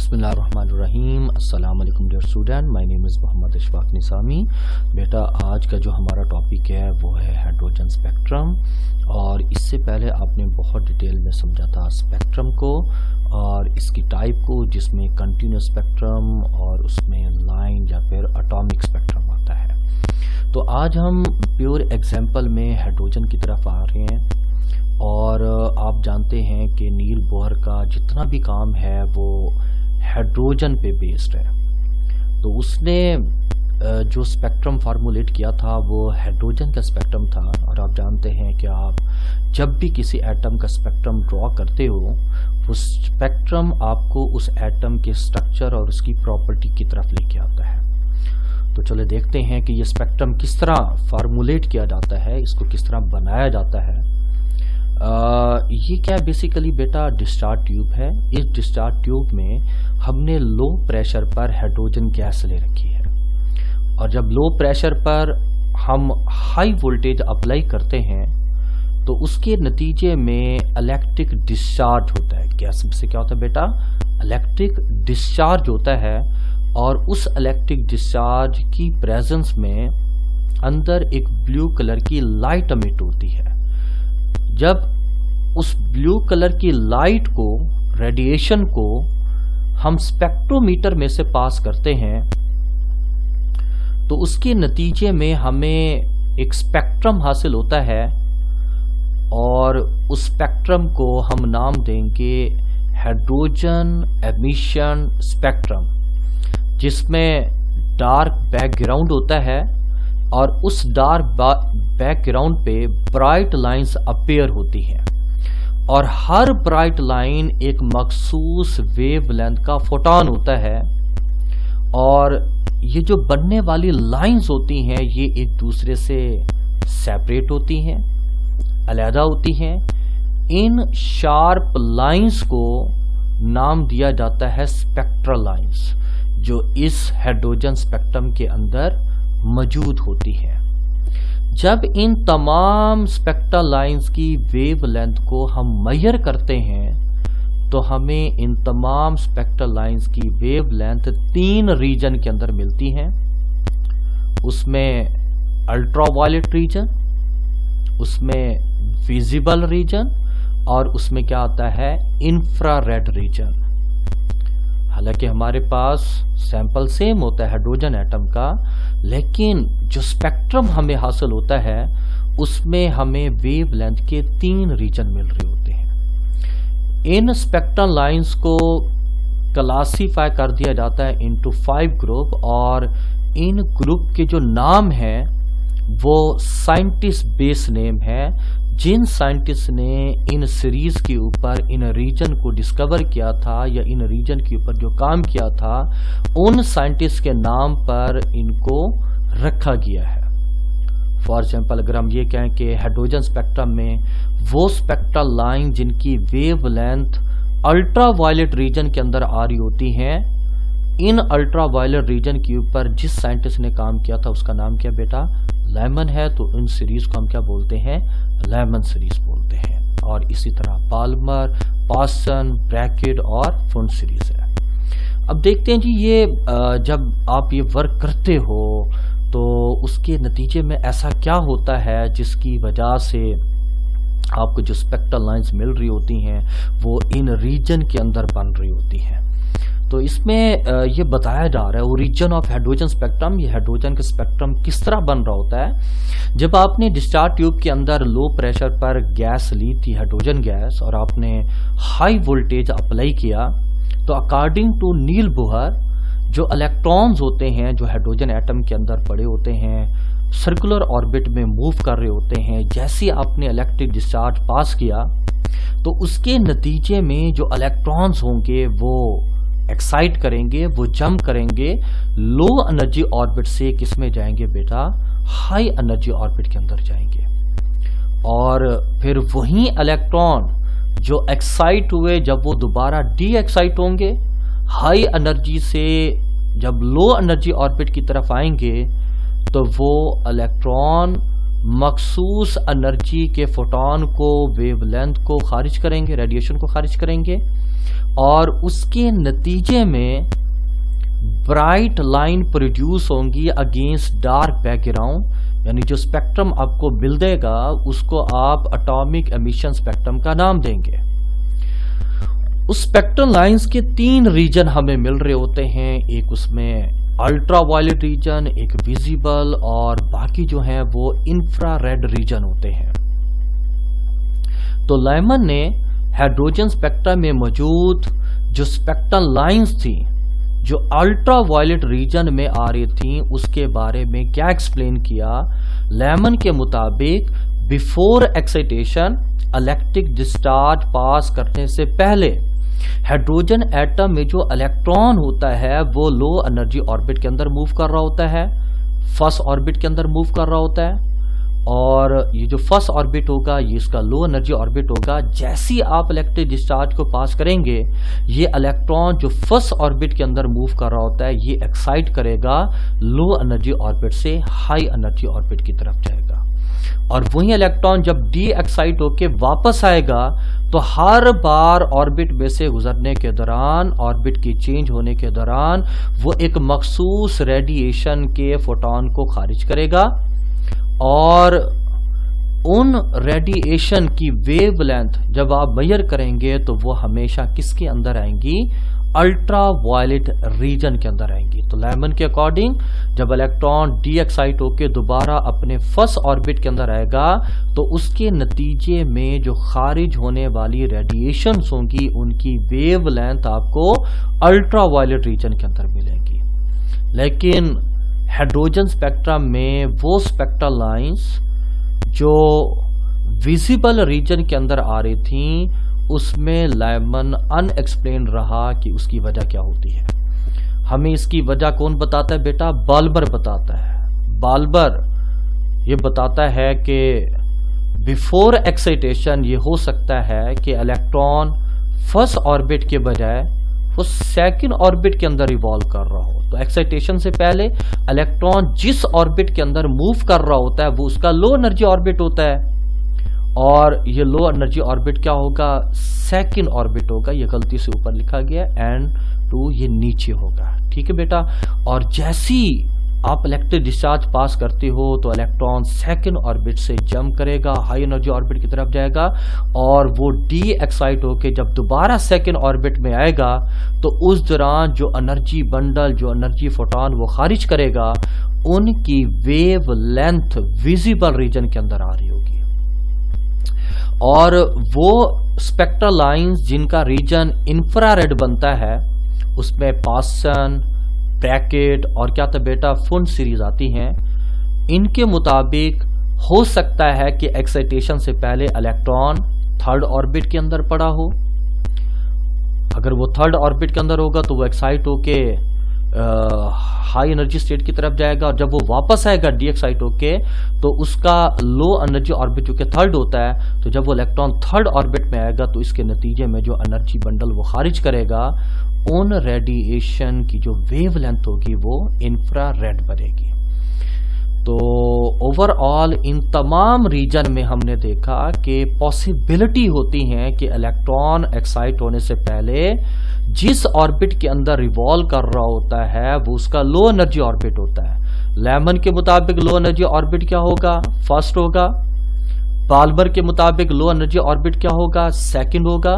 बिस्मिल्लाहिर्रहमानिर्रहीम। अस्सलाम वालेकुम dear student, my name is Mohammad Ishfaq Nizami. बेटा आज का जो हमारा टॉपिक है वो है हाइड्रोजन स्पेक्ट्रम। और इससे पहले आपने बहुत डिटेल में समझा था स्पेक्ट्रम को और इसकी टाइप को, जिसमें कंटिन्यूस स्पेक्ट्रम और उसमें लाइन या फिर एटॉमिक स्पेक्ट्रम आता है। तो आज हम प्योर एग्जाम्पल में हाइड्रोजन की तरफ आ रहे हैं। और आप जानते हैं कि नील बोहर का जितना भी काम है वो हाइड्रोजन पे बेस्ड है। तो उसने जो स्पेक्ट्रम फार्मूलेट किया था वो हाइड्रोजन का स्पेक्ट्रम था। और आप जानते हैं कि आप जब भी किसी एटम का स्पेक्ट्रम ड्रॉ करते हो वो स्पेक्ट्रम आपको उस एटम के स्ट्रक्चर और उसकी प्रॉपर्टी की तरफ लेके आता है। तो चले देखते हैं कि ये स्पेक्ट्रम किस तरह फार्मूलेट किया जाता है, इसको किस तरह बनाया जाता है। ये क्या बेसिकली बेटा डिस्चार्ज ट्यूब है। इस डिस्चार्ज ट्यूब में हमने लो प्रेशर पर हाइड्रोजन गैस ले रखी है। और जब लो प्रेशर पर हम हाई वोल्टेज अप्लाई करते हैं तो उसके नतीजे में इलेक्ट्रिक डिस्चार्ज होता है। गैस से क्या होता है बेटा? इलेक्ट्रिक डिस्चार्ज होता है। और उस इलेक्ट्रिक डिस्चार्ज की प्रेजेंस में अंदर एक ब्लू कलर की लाइट एमिट होती है। जब उस ब्लू कलर की लाइट को, रेडिएशन को हम स्पेक्ट्रोमीटर में से पास करते हैं तो उसके नतीजे में हमें एक स्पेक्ट्रम हासिल होता है। और उस स्पेक्ट्रम को हम नाम देंगे हाइड्रोजन एमिशन स्पेक्ट्रम, जिसमें डार्क बैकग्राउंड होता है और उस डार्क बैकग्राउंड पे ब्राइट लाइंस अपीयर होती हैं। और हर ब्राइट लाइन एक मखसूस वेवलेंथ का फोटोन होता है। और ये जो बनने वाली लाइंस होती हैं ये एक दूसरे से सेपरेट होती हैं, अलग होती हैं। इन शार्प लाइंस को नाम दिया जाता है स्पेक्ट्रल लाइंस, जो इस हाइड्रोजन स्पेक्ट्रम के अंदर मौजूद होती है। जब इन तमाम स्पेक्ट्रल लाइंस की वेवलेंथ को हम मेजर करते हैं तो हमें इन तमाम स्पेक्ट्रल लाइंस की वेवलेंथ 3 रीजन के अंदर मिलती हैं। उसमें अल्ट्रावायलेट रीजन, उसमें विजिबल रीजन और उसमें क्या आता है इंफ्रारेड रीजन। हालांकि हमारे पास सैंपल सेम होता है हाइड्रोजन एटम का, लेकिन जो स्पेक्ट्रम हमें हासिल होता है उसमें हमें वेवलेंथ के 3 रीजन मिल रहे होते हैं। इन स्पेक्ट्रल लाइंस को क्लासीफाई कर दिया जाता है इनटू 5 ग्रुप। और इन ग्रुप के जो नाम हैं वो साइंटिस्ट बेस नेम है। जिन साइंटिस्ट ने इन सीरीज के ऊपर इन रीजन को डिस्कवर किया था या इन रीजन के ऊपर जो काम किया था उन साइंटिस्ट के नाम पर इनको रखा गया है। फॉर एग्जांपल अगर हम ये कहें कि हाइड्रोजन स्पेक्ट्रम में वो स्पेक्ट्रल लाइन जिनकी वेवलेंथ अल्ट्रावायलेट रीजन के अंदर आ रही होती हैं, इन अल्ट्रावायलेट रीजन के ऊपर जिस साइंटिस्ट ने काम किया था उसका नाम क्या बेटा? लेमन है। तो इन सीरीज को हम क्या बोलते हैं? लेमन सीरीज बोलते हैं। और इसी तरह पाल्मर, पासन, ब्रैकेट और फुंड सीरीज है। अब देखते हैं जी, ये जब आप ये वर्क करते हो तो उसके नतीजे में ऐसा क्या होता है जिसकी वजह से आपको जो स्पेक्ट्रल लाइंस मिल रही होती हैं वो इन रीजन के अंदर बन रही होती हैं। तो इसमें ये बताया जा रहा है ओरिजिन ऑफ हाइड्रोजन स्पेक्ट्रम, ये हाइड्रोजन का स्पेक्ट्रम किस तरह बन रहा होता है। जब आपने डिस्चार्ज ट्यूब के अंदर लो प्रेशर पर गैस ली थी, हाइड्रोजन गैस, और आपने हाई वोल्टेज अप्लाई किया तो अकॉर्डिंग टू नील बोहर जो इलेक्ट्रॉन्स होते हैं जो हाइड्रोजन एटम के अंदर पड़े होते हैं सर्कुलर ऑर्बिट में मूव कर रहे होते हैं। जैसे आपने इलेक्ट्रिक डिस्चार्ज पास किया तो उसके नतीजे में जो इलेक्ट्रॉन्स होंगे वो एक्साइट करेंगे, वो जंप करेंगे, लो एनर्जी ऑर्बिट से किस में जाएंगे बेटा? हाई एनर्जी ऑर्बिट के अंदर जाएंगे। और फिर वही इलेक्ट्रॉन जो एक्साइट हुए जब वो दोबारा डी एक्साइट होंगे, हाई एनर्जी से जब लो एनर्जी ऑर्बिट की तरफ आएंगे तो वो इलेक्ट्रॉन मखसूस एनर्जी के फोटोन को, वेवलेंथ को खारिज करेंगे, रेडिएशन को खारिज करेंगे। और उसके नतीजे में ब्राइट लाइन प्रोड्यूस होंगी अगेंस्ट डार्क बैकग्राउंड, यानी जो स्पेक्ट्रम आपको मिल देगा उसको आप एटॉमिक एमिशन स्पेक्ट्रम का नाम देंगे। उस स्पेक्ट्रल लाइंस के 3 रीजन हमें मिल रहे होते हैं, एक उसमें अल्ट्रा वायलेट रीजन, एक विजिबल, और बाकी जो हैं वो इंफ्रारेड रीजन होते हैं। तो लाइमन ने हाइड्रोजन स्पेक्ट्रम में मौजूद जो स्पेक्ट्रल लाइंस थी जो अल्ट्रा वायलेट रीजन में आ रही थी उसके बारे में क्या एक्सप्लेन किया। लाइमन के मुताबिक बिफोर एक्साइटेशन इलेक्ट्रिक डिस्चार्ज पास करने से पहले हाइड्रोजन एटम में जो इलेक्ट्रॉन होता है वो लो एनर्जी ऑर्बिट के अंदर मूव कर रहा होता है, फर्स्ट ऑर्बिट के अंदर मूव कर रहा होता है। और ये जो फर्स्ट ऑर्बिट होगा ये इसका लो एनर्जी ऑर्बिट होगा। जैसे ही आप इलेक्ट्रिक डिस्चार्ज को पास करेंगे ये इलेक्ट्रॉन जो फर्स्ट ऑर्बिट के अंदर मूव कर रहा होता है ये एक्साइट करेगा लो एनर्जी ऑर्बिट से हाई एनर्जी ऑर्बिट की तरफ जाएगा, और वही इलेक्ट्रॉन जब डी एक्साइट होके वापस आएगा तो हर बार ऑर्बिट में से गुजरने के दौरान, ऑर्बिट की चेंज होने के दौरान वो एक मखसूस रेडिएशन के फोटोन को खारिज करेगा, और उन रेडिएशन की वेवलेंथ जब आप मेजर करेंगे तो वो हमेशा किसके अंदर आएंगी, अल्ट्रा वायलेट रीजन के अंदर आएंगी। तो लाइमन के अकॉर्डिंग जब इलेक्ट्रॉन डी एक्साइट होकर दोबारा अपने फर्स्ट ऑर्बिट के अंदर आएगा तो उसके नतीजे में जो खारिज होने वाली रेडिएशंस होंगी उनकी वेवलेंथ आपको अल्ट्रा वायलेट रीजन के अंदर मिलेंगी। लेकिन हाइड्रोजन स्पेक्ट्रम में वो स्पेक्ट्रल लाइंस जो विजिबल रीजन के अंदर आ रही थी उसमें लाइमन अनएक्सप्लेन रहा कि उसकी वजह क्या होती है। हमें इसकी वजह कौन बताता है बेटा, बाल्बर बताता है। बाल्बर ये बताता है कि बिफोर एक्साइटेशन ये हो सकता है कि इलेक्ट्रॉन फर्स्ट ऑर्बिट के बजाय वो सेकंड ऑर्बिट के अंदर इवॉल्व कर रहा हो। तो एक्साइटेशन से पहले इलेक्ट्रॉन जिस ऑर्बिट के अंदर मूव कर रहा होता है वो उसका लो एनर्जी ऑर्बिट होता है, और ये लो एनर्जी ऑर्बिट क्या होगा, सेकंड ऑर्बिट होगा। ये गलती से ऊपर लिखा गया N2, ये नीचे होगा, ठीक है बेटा। और जैसी आप इलेक्ट्रिक डिस्चार्ज पास करते हो तो इलेक्ट्रॉन सेकंड ऑर्बिट से जंप करेगा, हाई एनर्जी ऑर्बिट की तरफ जाएगा, और वो डी एक्साइट होके जब दोबारा सेकंड ऑर्बिट में आएगा तो उस दौरान जो एनर्जी बंडल, जो एनर्जी फोटोन वो खारिज करेगा उनकी वेव लेंथ विजिबल रीजन के अंदर आ रही होगी। और वो स्पेक्ट्रल लाइंस जिनका रीजन इंफ्रारेड बनता है उसमें पासन, ब्रैकेट और क्या था बेटा, फुंड सीरीज आती हैं। इनके मुताबिक हो सकता है कि एक्साइटेशन से पहले इलेक्ट्रॉन थर्ड ऑर्बिट के अंदर पड़ा हो। अगर वो थर्ड ऑर्बिट के अंदर होगा तो वो एक्साइट होके हाई एनर्जी स्टेट की तरफ जाएगा, और जब वो वापस आएगा डी एक्साइट होके तो उसका लो एनर्जी ऑर्बिट जो कि थर्ड होता है, तो जब वो इलेक्ट्रॉन थर्ड ऑर्बिट में आएगा तो इसके नतीजे में जो एनर्जी बंडल वो खारिज करेगा उन रेडिएशन की जो वेवलेंथ होगी वो इंफ्रारेड बनेगी। तो ओवरऑल इन तमाम रीजन में हमने देखा कि पॉसिबिलिटी होती है कि इलेक्ट्रॉन एक्साइट होने से पहले जिस ऑर्बिट के अंदर रिवॉल्व कर रहा होता है वो उसका लो एनर्जी ऑर्बिट होता है। लाइमन के मुताबिक लो एनर्जी ऑर्बिट क्या होगा, फर्स्ट होगा। बाल्बर के मुताबिक लो एनर्जी ऑर्बिट क्या होगा, सेकंड होगा।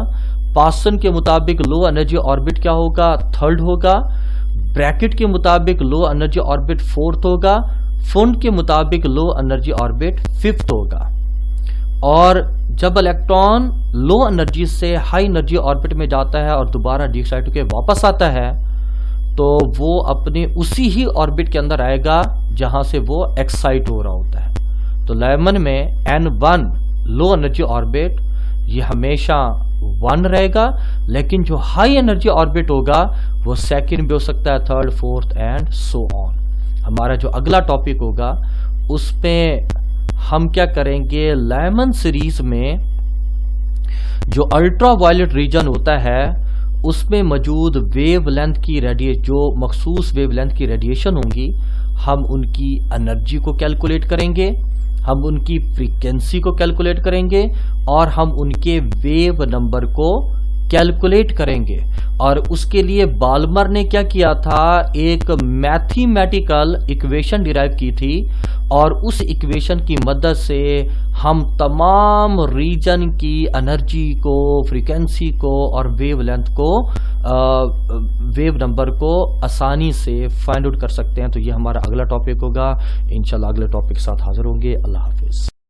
पासन के मुताबिक लो एनर्जी ऑर्बिट क्या होगा, थर्ड होगा। ब्रैकेट के मुताबिक लो एनर्जी ऑर्बिट फोर्थ होगा। फुंड के मुताबिक लो एनर्जी ऑर्बिट फिफ्थ होगा। और जब इलेक्ट्रॉन लो एनर्जी से हाई एनर्जी ऑर्बिट में जाता है और दोबारा डी एक्साइट होकर वापस आता है तो वो अपने उसी ही ऑर्बिट के अंदर आएगा जहां से वो एक्साइट हो रहा होता है। तो लाइमन में N1 लो एनर्जी ऑर्बिट ये हमेशा 1 रहेगा, लेकिन जो हाई एनर्जी ऑर्बिट होगा वो सेकंड भी हो सकता है, third, fourth and so on. हमारा जो अगला टॉपिक होगा उसमें हम क्या करेंगे, लाइमन सीरीज में जो अल्ट्रा वायलेट रीजन होता है उसमें मौजूद वेवलेंथ की जो मखसूस वेवलेंथ की रेडिएशन होंगी, हम उनकी एनर्जी को कैलकुलेट करेंगे, हम उनकी फ्रीक्वेंसी को कैलकुलेट करेंगे और हम उनके वेव नंबर को कैलकुलेट करेंगे। और उसके लिए बाल्मर ने क्या किया था, एक मैथमेटिकल इक्वेशन डिराइव की थी और उस इक्वेशन की मदद से हम तमाम रीजन की एनर्जी को, फ्रीक्वेंसी को और वेव लेंथ को, वेव नंबर को आसानी से फाइंड आउट कर सकते हैं। तो ये हमारा अगला टॉपिक होगा। इंशाल्लाह अगले टॉपिक के साथ हाजिर होंगे। अल्लाह हाफिज।